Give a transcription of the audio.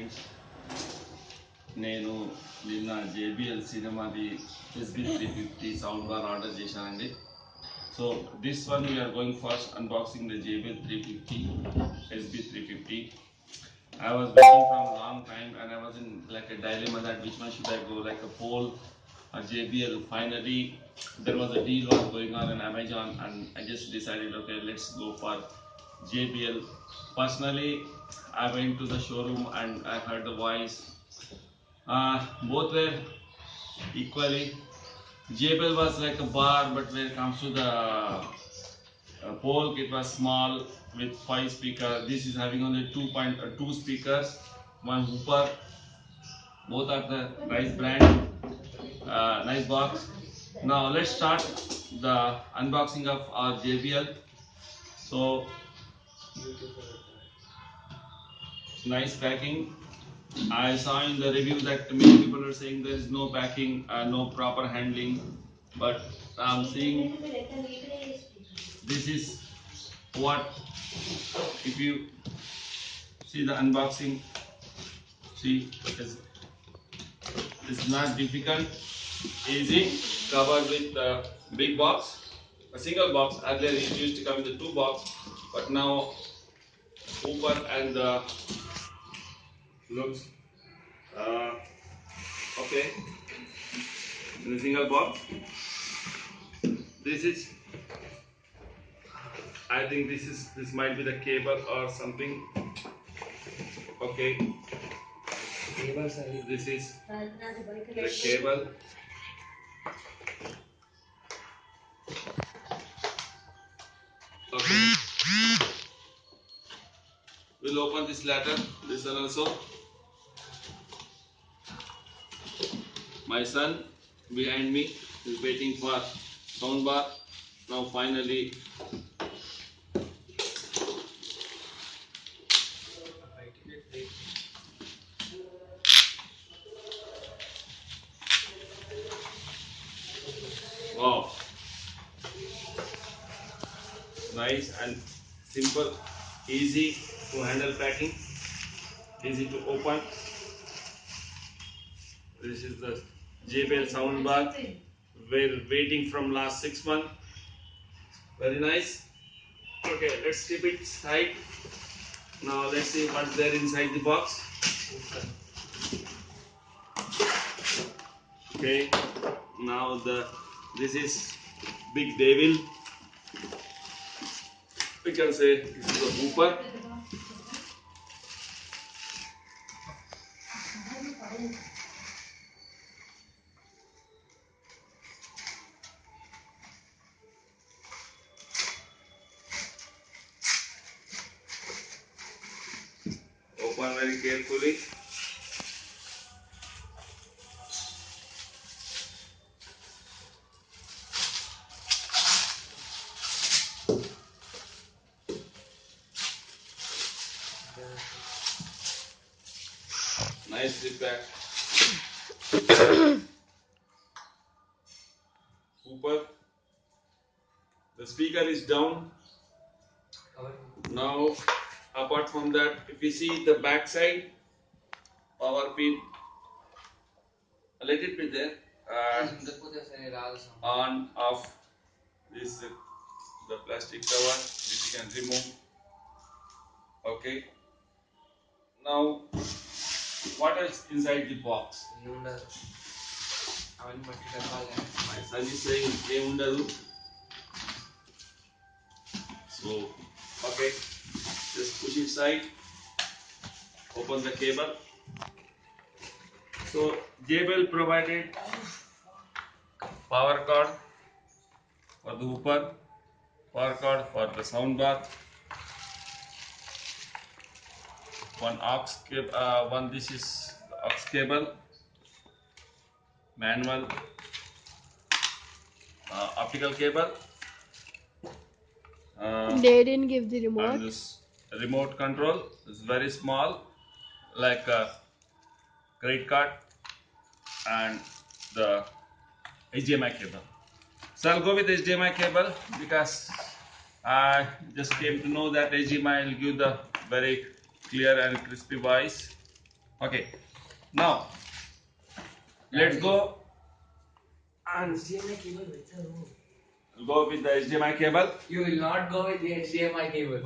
friends, నేను నిన్న JBL సినిమాది SB350 sound bar order చేశానండి. So this one we are going first unboxing the JBL 350 SB350. I was waiting from a long time and I was in like a dilemma that which one should I go, like a Pole or JBL. Finally there was a deal was going on Amazon and I just decided, okay, let's go for JBL. Personally I went to the showroom and I heard the voice. Both were equally. JBL was like a bar, but when it comes to the Pole, it was small with 5 speakers. This is having only 2.2 speakers, one hooper. Both are the nice brand, nice box. Now let's start the unboxing of our JBL. So nice packing. I saw in the review that many people are saying there is no packing, no proper handling, but I'm seeing this is what, if you see the unboxing, see it's not difficult, easy, covered with the big box, a single box. Earlier it used to come with the 2 box, but now Hooper and the looks okay in a single box. This is, I think this might be the cable or something. Okay, this is the cable. Okay, we'll open this later. This one also. My son behind me is waiting for soundbar. Now finally wow, nice and simple, easy to handle packing, easy to open. This is the JBL soundbar. We're waiting from last 6 months. Very nice. Okay, let's keep it tight. Now let's see what's there inside the box. Okay, now this is big devil. We can say this is a hooper. Open very carefully. Nicely packed. Hooper. The speaker is down. Now, apart from that, if you see the back side, power pin, let it be there. On, off. This the plastic cover, which you can remove. Okay. Now, what else inside the box? My son is saying undadu. So, okay, just push it side, open the cable. So, JBL provided power cord for the hooper, power cord for the soundbar, one aux cable, this is the aux cable, manual, optical cable. They didn't give the remote. And this remote control is very small, like a credit card, and the HDMI cable. So I'll go with HDMI cable because I just came to know that HDMI will give the very clear and crispy voice. Okay. Now let's go and go with the HDMI cable. You will not go with the HDMI cable.